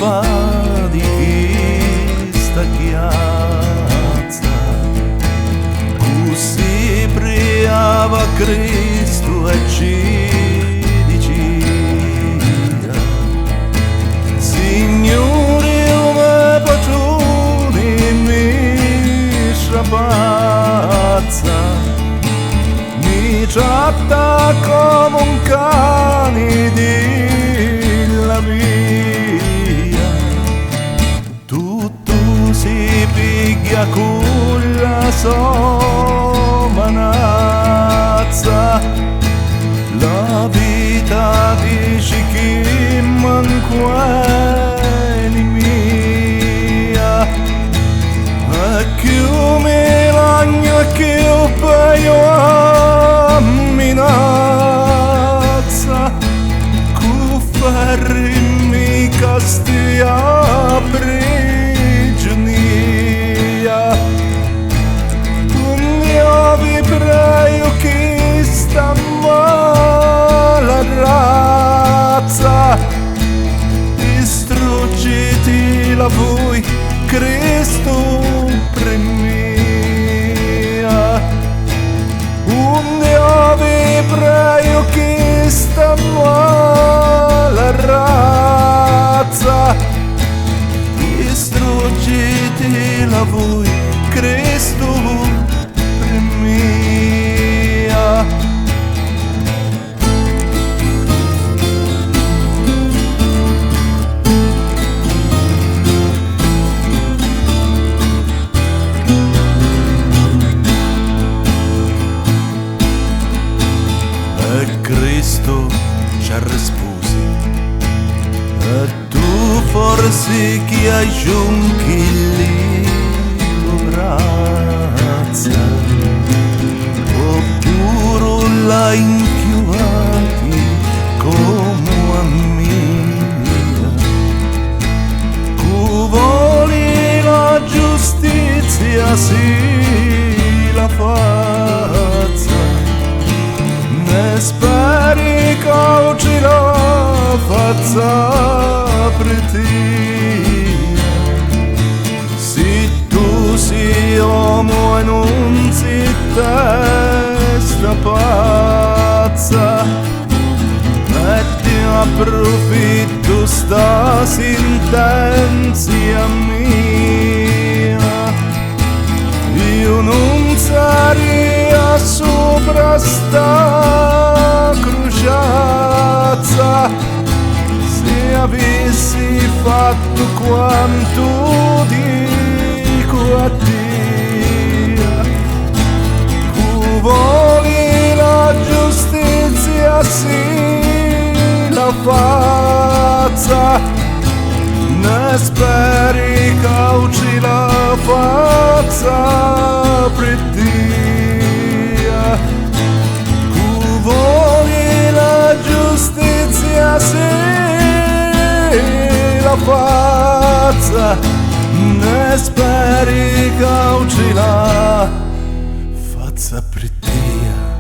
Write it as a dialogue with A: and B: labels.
A: fa di questa chiazza, così priava Cristo e ci diceva: Signore, come paciuni mi strapazza, mi tratta come un cane della via. Tutto si piglia con la sua manazza, la vita dice che manca di mia, e che me l'agno e che io paio a minazza, cu fermi casti a prigionia. Io vi prego che sta mala razza, distruggiti la voi Cristo premia. Io vi prego che sta mala razza, distruggiti la voi Cristo premia. E Cristo ci ha risposi: e tu forse che hai giunchi grazia, oppure l'hai inchiuvati come a mia, tu voli la giustizia si la faccia, ne speri che ci la faccia per te. Se tu sei uomo e non sei testa pazza, metti a profitto sta sentenzia mia. Io non sarei a sopra sta crociazza se avessi fatto quanto dico a Dio. Tu voli la giustizia sì la faccia, ne speri che ci la faccia per Dio. Tu voli la giustizia sì la faccia, ne speri che ci la faccia per Dio.